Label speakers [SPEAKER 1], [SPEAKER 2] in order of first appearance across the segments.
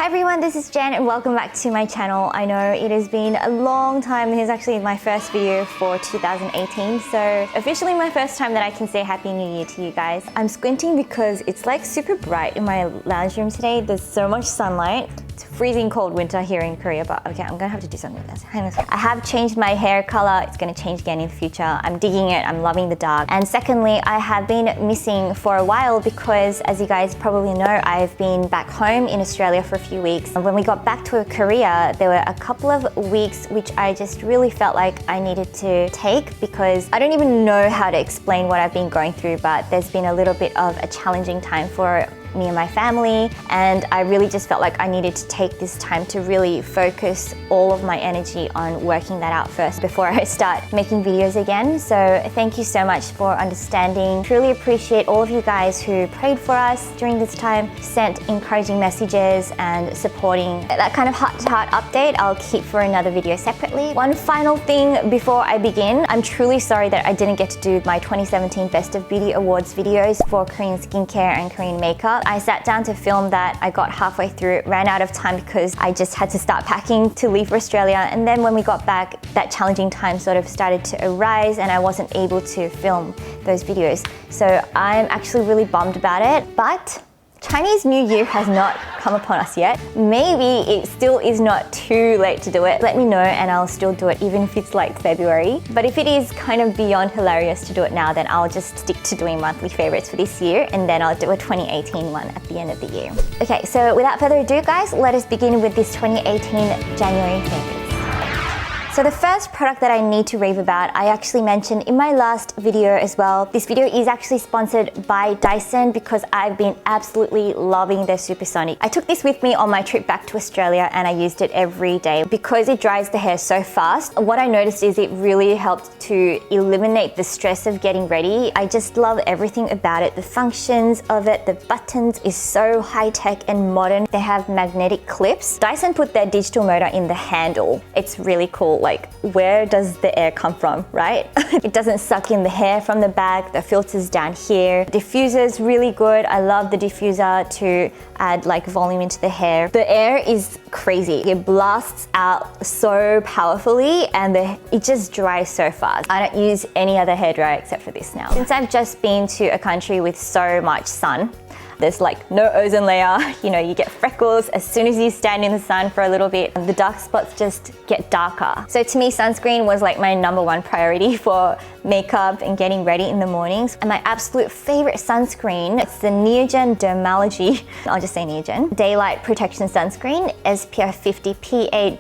[SPEAKER 1] Hi everyone, this is Jen and welcome back to my channel. I know it has been a long time. This is actually my first video for 2018, so officially my first time that I can say Happy New Year to you guys. I'm squinting because it's like super bright in my lounge room today. There's so much sunlight. It's freezing cold winter here in Korea, but okay, I'm gonna have to do something with this. Hang on a second. I have changed my hair color. It's gonna change again in the future. I'm digging it, I'm loving the dark. And secondly, I have been missing for a while because, as you guys probably know, I've been back home in Australia for a few weeks. When we got back to Korea, there were a couple of weeks which I just really felt like I needed to take because I don't even know how to explain what I've been going through, but there's been a little bit of a challenging time for me and my family, and I really just felt like I needed to take this time to really focus all of my energy on working that out first before I start making videos again. So thank you so much for understanding. Truly appreciate all of you guys who prayed for us during this time, sent encouraging messages and supporting. That kind of heart-to-heart update I'll keep for another video separately. One final thing before I begin, I'm truly sorry that I didn't get to do my 2017 Best of Beauty Awards videos for Korean skincare and Korean makeup. I sat down to film that. I got halfway through, ran out of time because I just had to start packing to leave for Australia. And then when we got back, that challenging time sort of started to arise and I wasn't able to film those videos. So I'm actually really bummed about it, but Chinese New Year has not come upon us yet. Maybe it still is not too late to do it. Let me know and I'll still do it even if it's like February. But if it is kind of beyond hilarious to do it now, then I'll just stick to doing monthly favorites for this year and then I'll do a 2018 one at the end of the year. Okay, so without further ado guys, let us begin with this 2018 January favorites. So the first product that I need to rave about, I actually mentioned in my last video as well. This video is actually sponsored by Dyson because I've been absolutely loving their Supersonic. I took this with me on my trip back to Australia and I used it every day. Because it dries the hair so fast, what I noticed is it really helped to eliminate the stress of getting ready. I just love everything about it. The functions of it, the buttons is so high-tech and modern. They have magnetic clips. Dyson put their digital motor in the handle. It's really cool. Like, where does the air come from, right? It doesn't suck in the hair from the back. The filter's down here. Diffuser's really good. I love the diffuser to add like volume into the hair. The air is crazy. It blasts out so powerfully and it just dries so fast. I don't use any other hairdryer except for this now. Since I've just been to a country with so much sun, there's like no ozone layer, you know, you get freckles as soon as you stand in the sun for a little bit, and the dark spots just get darker. So to me, sunscreen was like my #1 priority for makeup and getting ready in the mornings. And my absolute favorite sunscreen, it's the Neogen Dermalogy, I'll just say Neogen, Daylight Protection Sunscreen, SPF 50 PA+++.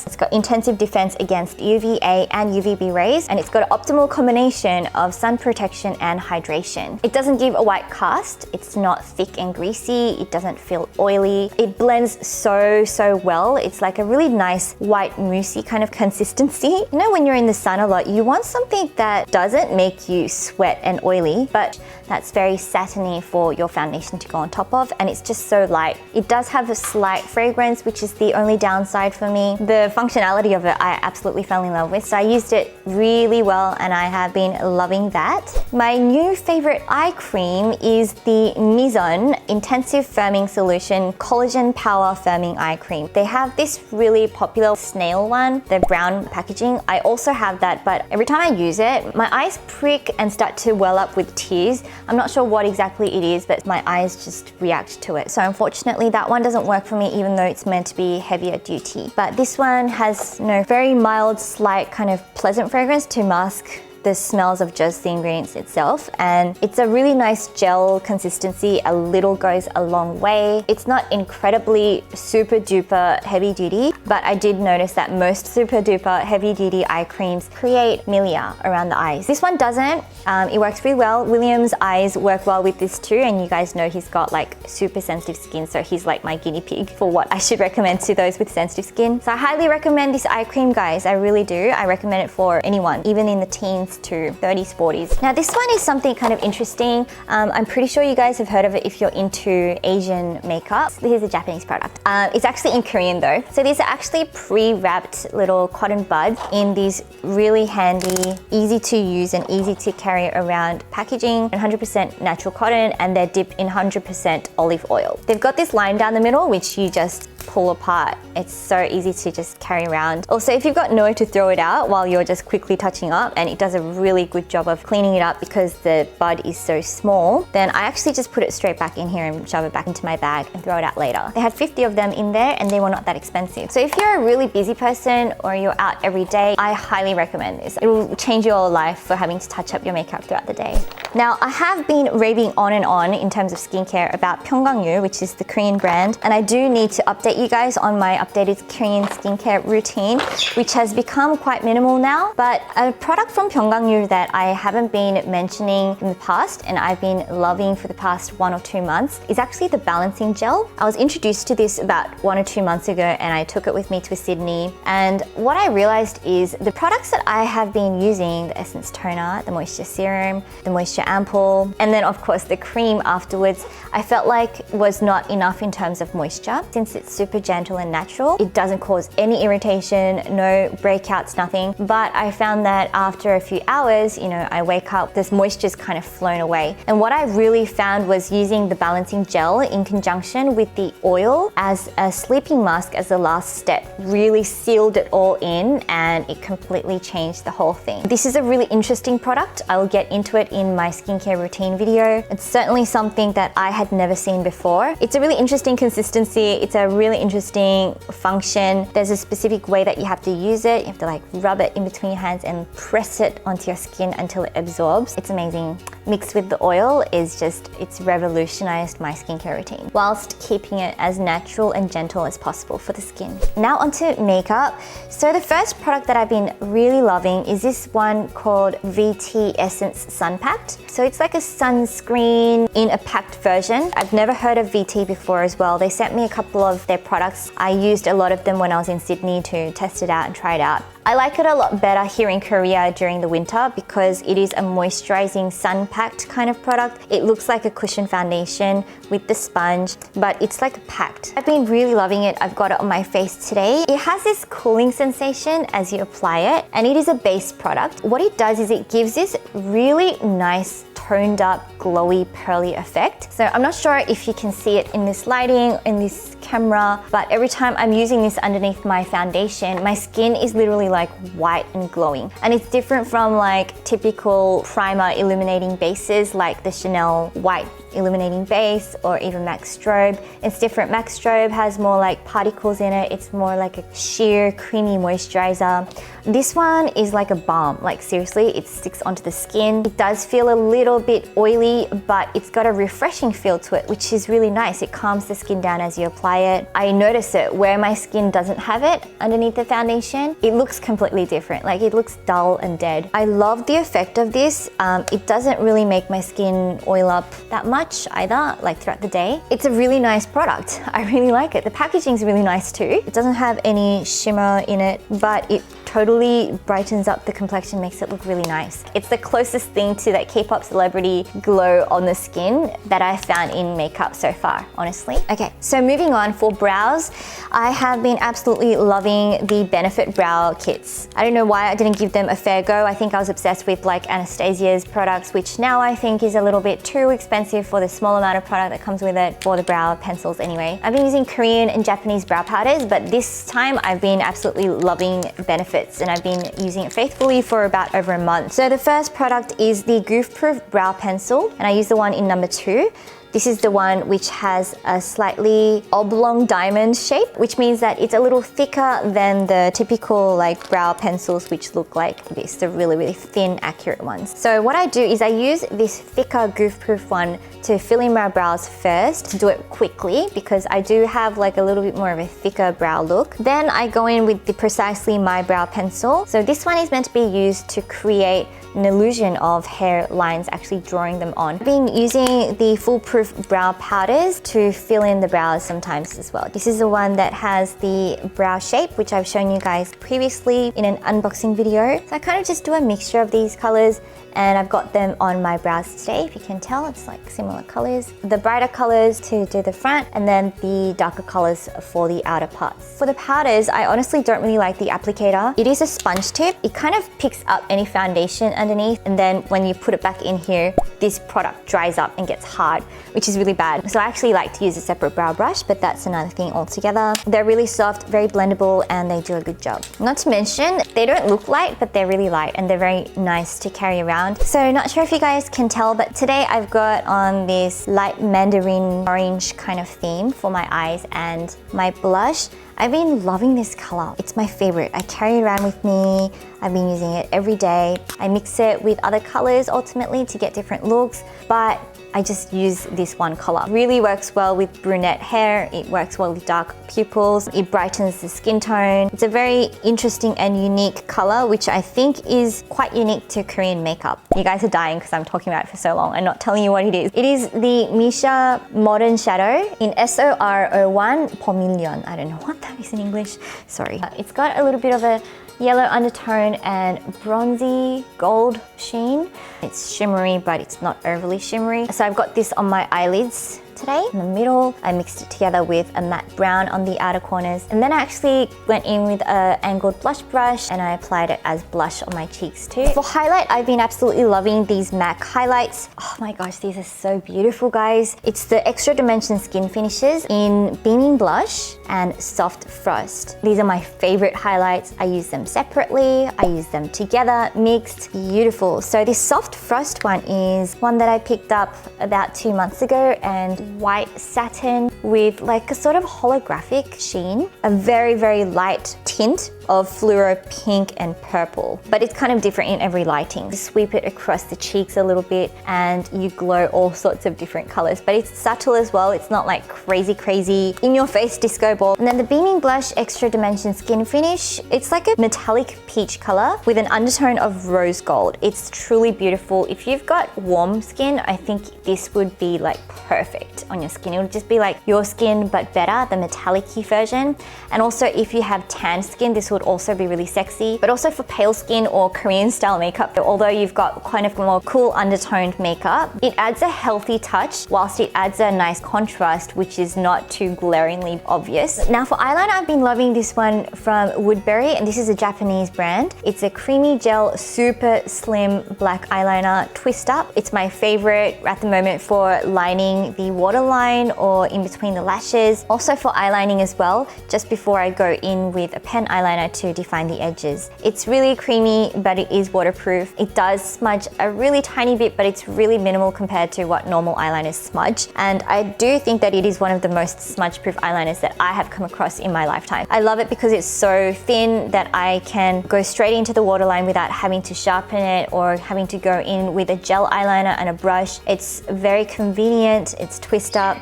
[SPEAKER 1] It's got intensive defense against UVA and UVB rays, and it's got an optimal combination of sun protection and hydration. It doesn't give a white cast, it's not thick and greasy, it doesn't feel oily. It blends so well. It's like a really nice white moussey kind of consistency. You know, when you're in the sun a lot, you want something that doesn't make you sweat and oily, but that's very satiny for your foundation to go on top of, and it's just so light. It does have a slight fragrance, which is the only downside for me. The functionality of it, I absolutely fell in love with, so I used it really well and I have been loving that. My new favorite eye cream is the Mizon Intensive Firming Solution Collagen Power Firming Eye Cream. They have this really popular snail one, the brown packaging. I also have that, but every time I use it, my eyes prick and start to well up with tears. I'm not sure what exactly it is, but my eyes just react to it. So unfortunately, that one doesn't work for me, even though it's meant to be heavier duty. But this one has, you know, very mild, slight kind of pleasant fragrance to mask the smells of just the ingredients itself, and it's a really nice gel consistency. A little goes a long way. It's not incredibly super duper heavy duty, but I did notice that most super duper heavy duty eye creams create milia around the eyes. This one doesn't. It works really well. William's eyes work well with this too, and you guys know he's got like super sensitive skin, so he's like my guinea pig for what I should recommend to those with sensitive skin. So I highly recommend this eye cream, guys. I really do. I recommend it for anyone, even in the teens teens to 30s, 40s. Now this one is something kind of interesting. I'm pretty sure you guys have heard of it if you're into Asian makeup. Here's a Japanese product. It's actually in Korean though. So these are actually pre-wrapped little cotton buds in these really handy, easy to use and easy to carry around packaging, 100% natural cotton, and they're dipped in 100% olive oil. They've got this line down the middle which you just pull apart. It's so easy to just carry around. Also, if you've got nowhere to throw it out while you're just quickly touching up, and it does a really good job of cleaning it up because the bud is so small, then I actually just put it straight back in here and shove it back into my bag and throw it out later. They had 50 of them in there and they were not that expensive. So if you're a really busy person or you're out every day, I highly recommend this. It will change your life for having to touch up your makeup throughout the day. Now, I have been raving on and on in terms of skincare about Pyunkang Yul, which is the Korean brand, and I do need to update you guys on my updated Korean skincare routine, which has become quite minimal now. But a product from Pyunkang Yul that I haven't been mentioning in the past and I've been loving for the past 1 or 2 months is actually the balancing gel. I was introduced to this about 1 or 2 months ago and I took it with me to Sydney, and what I realized is the products that I have been using, the Essence Toner, the Moisture Serum, the Moisture Ampoule, and then of course the cream afterwards, I felt like was not enough in terms of moisture. Since it's super gentle and natural, it doesn't cause any irritation, no breakouts, nothing. But I found that after a few hours, you know, I wake up, this moisture's kind of flown away. And what I really found was using the balancing gel in conjunction with the oil as a sleeping mask as the last step really sealed it all in, and it completely changed the whole thing. This is a really interesting product. I will get into it in my skincare routine video. It's certainly something that I had never seen before. It's a really interesting consistency. It's a really interesting function. There's a specific way that you have to use it. You have to like rub it in between your hands and press it onto your skin until it absorbs. It's amazing. Mixed with the oil is just, it's revolutionized my skincare routine whilst keeping it as natural and gentle as possible for the skin. Now onto makeup. So the first product that I've been really loving is this one called VT Essence Sun Pact. So it's like a sunscreen in a packed version. I've never heard of VT before as well. They sent me a couple of their products. I used a lot of them when I was in Sydney to test it out and try it out. I like it a lot better here in Korea during the winter because it is a moisturizing sun-packed kind of product. It looks like a cushion foundation with the sponge, but it's like packed. I've been really loving it. I've got it on my face today. It has this cooling sensation as you apply it, and it is a base product. What it does is it gives this really nice toned up, glowy, pearly effect. So I'm not sure if you can see it in this lighting, in this camera, but every time I'm using this underneath my foundation, my skin is literally like white and glowing. And it's different from like typical primer illuminating bases like the Chanel white illuminating base or even MAC Strobe. It's different. MAC Strobe has more like particles in it. It's more like a sheer creamy moisturizer. This one is like a balm. Like seriously, it sticks onto the skin. It does feel a little bit oily, but it's got a refreshing feel to it, which is really nice. It calms the skin down as you apply it. I notice it where my skin doesn't have it underneath the foundation. It looks completely different. Like it looks dull and dead. I love the effect of this. It doesn't really make my skin oil up that much either, like throughout the day. It's a really nice product. I really like it. The packaging is really nice too. It doesn't have any shimmer in it, but it totally brightens up the complexion, makes it look really nice. It's the closest thing to that K-pop celebrity glow on the skin that I found in makeup so far, honestly. Okay, so moving on, for brows, I have been absolutely loving the Benefit brow kits. I don't know why I didn't give them a fair go. I think I was obsessed with like Anastasia's products, which now I think is a little bit too expensive for the small amount of product that comes with it, for the brow pencils anyway. I've been using Korean and Japanese brow powders, but this time I've been absolutely loving Benefit, and I've been using it faithfully for about over a month. So the first product is the Goof Proof Brow Pencil, and I use the one in number 2. This is the one which has a slightly oblong diamond shape, which means that it's a little thicker than the typical like brow pencils which look like this, the really, really thin, accurate ones. So what I do is I use this thicker Goof Proof one to fill in my brows first, to do it quickly because I do have like a little bit more of a thicker brow look. Then I go in with the Precisely My Brow Pencil. So this one is meant to be used to create an illusion of hair lines, actually drawing them on. I've been using the Foolproof Foolproof brow powders to fill in the brows sometimes as well. This is the one that has the brow shape, which I've shown you guys previously in an unboxing video. So I kind of just do a mixture of these colors, and I've got them on my brows today. If you can tell, it's like similar colors. The brighter colors to do the front, and then the darker colors for the outer parts. For the powders, I honestly don't really like the applicator. It is a sponge tip. It kind of picks up any foundation underneath, and then when you put it back in here, this product dries up and gets hard, which is really bad. So I actually like to use a separate brow brush, but that's another thing altogether. They're really soft, very blendable, and they do a good job. Not to mention, they don't look light, but they're really light, and they're very nice to carry around. So not sure if you guys can tell, but today I've got on this light mandarin orange kind of theme for my eyes, and my blush, I've been loving this color. It's my favorite. I carry it around with me. I've been using it every day. I mix it with other colors ultimately to get different looks, but I just use this one color. Really works well with brunette hair. It works well with dark pupils. It brightens the skin tone. It's a very interesting and unique color, which I think is quite unique to Korean makeup. You guys are dying because I'm talking about it for so long and not telling you what it is. It is the Missha Modern Shadow in SOR01 per million. I don't know what that is in English. Sorry. It's got a little bit of a yellow undertone and bronzy gold sheen. It's shimmery, but it's not overly shimmery. So I've got this on my eyelids today. In the middle, I mixed it together with a matte brown on the outer corners. And then I actually went in with an angled blush brush and I applied it as blush on my cheeks too. For highlight, I've been absolutely loving these MAC highlights. Oh my gosh, these are so beautiful, guys. It's the Extra Dimension Skin Finishes in Beaming Blush and Soft Frost. These are my favorite highlights. I use them separately, I use them together, mixed, beautiful. So this Soft Frost one is one that I picked up about 2 months ago, and white satin with like a sort of holographic sheen. A very, very light tint of fluoro pink and purple, but it's kind of different in every lighting. You sweep it across the cheeks a little bit and you glow all sorts of different colors, but it's subtle as well. It's not like crazy in your face disco ball. And then the Beaming Blush Extra Dimension Skin Finish, it's like a metallic peach color with an undertone of rose gold. It's truly beautiful. If you've got warm skin, I think this would be like perfect on your skin. It would just be like your skin but better, the metallic-y version. And also if you have tan skin, this would also be really sexy. But also for pale skin or Korean style makeup, although you've got kind of more cool undertoned makeup, it adds a healthy touch whilst it adds a nice contrast, which is not too glaringly obvious. Now for eyeliner, I've been loving this one from Woodbury, and this is a Japanese brand. It's a creamy gel, super slim black eyeliner twist up. It's my favorite at the moment for lining the waterline or in between the lashes. Also for eyelining as well, just before I go in with a pen eyeliner to define the edges. It's really creamy, but it is waterproof. It does smudge a really tiny bit, but it's really minimal compared to what normal eyeliners smudge. And I do think that it is one of the most smudge-proof eyeliners that I have come across in my lifetime. I love it because it's so thin that I can go straight into the waterline without having to sharpen it or having to go in with a gel eyeliner and a brush. It's very convenient, it's twist up.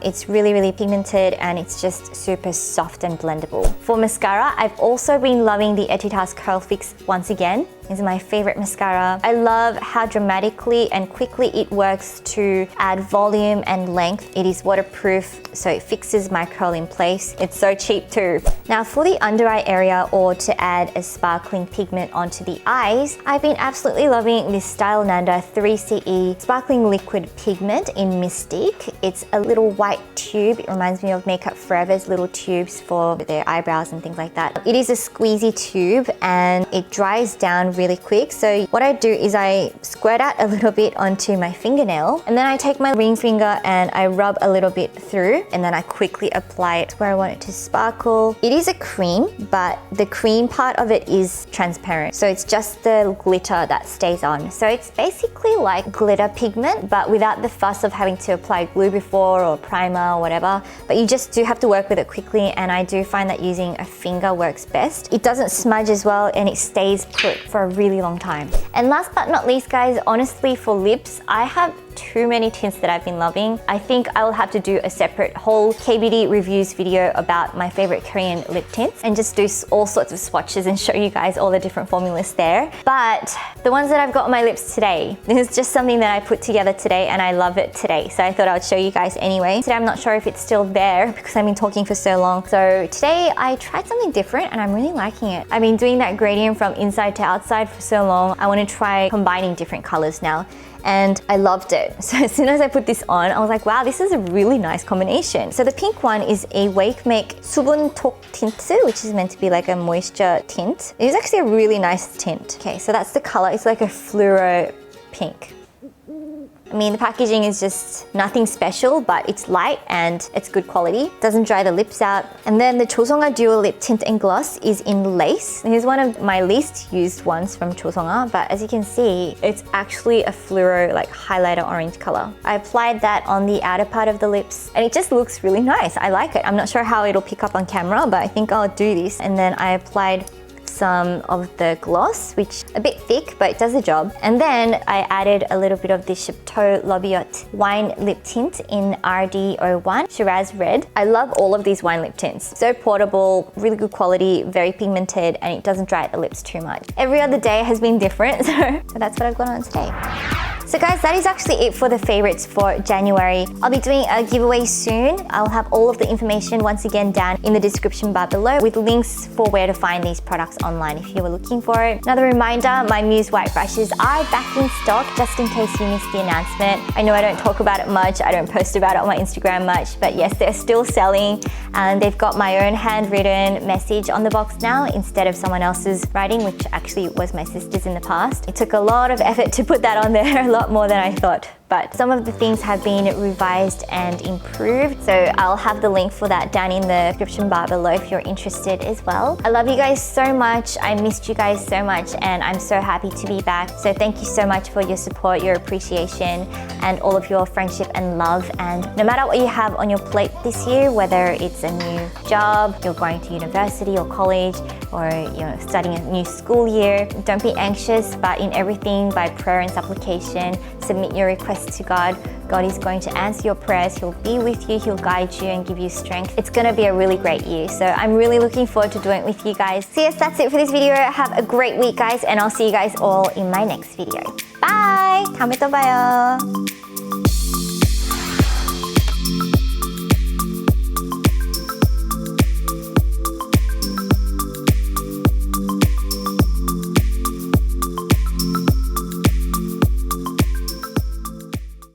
[SPEAKER 1] It's really pigmented, and it's just super soft and blendable. For mascara, I've also been loving the Etude Curl Fix once again. This is my favorite mascara. I love how dramatically and quickly it works to add volume and length. It is waterproof, so it fixes my curl in place. It's so cheap too. Now for the under eye area, or to add a sparkling pigment onto the eyes, I've been absolutely loving this Stylenanda 3CE Sparkling Liquid Pigment in Mystique. It's a little white tube. It reminds me of Makeup Forever's little tubes for their eyebrows and things like that. It is a squeezy tube and it dries down really quick. So what I do is I squirt out a little bit onto my fingernail, and then I take my ring finger and I rub a little bit through, and then I quickly apply it where I want it to sparkle. It is a cream, but the cream part of it is transparent. So it's just the glitter that stays on. So it's basically like glitter pigment, but without the fuss of having to apply glue before or primer or whatever. But you just do have to work with it quickly, and I do find that using a finger works best. It doesn't smudge as well, and it stays put for a really long time. And last but not least, guys, honestly for lips, I have too many tints that I've been loving. I think I will have to do a separate whole KBD reviews video about my favorite Korean lip tints and just do all sorts of swatches and show you guys all the different formulas there. But the ones that I've got on my lips today, this is just something that I put together today and I love it today. So I thought I would show you guys anyway. Today I'm not sure if it's still there because I've been talking for so long. So today I tried something different and I'm really liking it. I've been doing that gradient from inside to outside for so long. I want to try combining different colors now. And I loved it. So as soon as I put this on, I was like, wow, this is a really nice combination. So the pink one is a Wakemake 수분 톡 tint, which is meant to be like a moisture tint. It is actually a really nice tint. Okay, so that's the color. It's like a fluoro pink. I mean, the packaging is just nothing special, but it's light and it's good quality. Doesn't dry the lips out. And then the Chosungah Dual Lip Tint and Gloss is in lace. Here's one of my least used ones from Chosungah, but as you can see, it's actually a fluoro like highlighter orange color. I applied that on the outer part of the lips and it just looks really nice. I like it. I'm not sure how it'll pick up on camera, but I think I'll do this. And then I applied some of the gloss, which a bit thick, but it does the job. And then I added a little bit of the Chateau Labiotte wine lip tint in RD01 Shiraz Red. I love all of these wine lip tints. So portable, really good quality, very pigmented, and it doesn't dry out the lips too much. Every other day has been different, so that's what I've got on today. So guys, that is actually it for the favorites for January. I'll be doing a giveaway soon. I'll have all of the information once again down in the description bar below with links for where to find these products online if you were looking for it. Another reminder, my MUSE white brushes are back in stock just in case you missed the announcement. I know I don't talk about it much, I don't post about it on my Instagram much, but yes, they're still selling and they've got my own handwritten message on the box now instead of someone else's writing, which actually was my sister's in the past. It took a lot of effort to put that on there, a lot more than I thought. But some of the things have been revised and improved. So I'll have the link for that down in the description bar below if you're interested as well. I love you guys so much. I missed you guys so much and I'm so happy to be back. So thank you so much for your support, your appreciation, and all of your friendship and love. And no matter what you have on your plate this year, whether it's a new job, you're going to university or college, or you're starting a new school year, don't be anxious, but in everything by prayer and supplication, submit your requests to God. God is going to answer your prayers. He'll be with you, He'll guide you and give you strength. It's going to be a really great year. So I'm really looking forward to doing it with you guys. So yes, that's it for this video. Have a great week, guys, and I'll see you guys all in my next video. Bye! 다음에 또 봐요.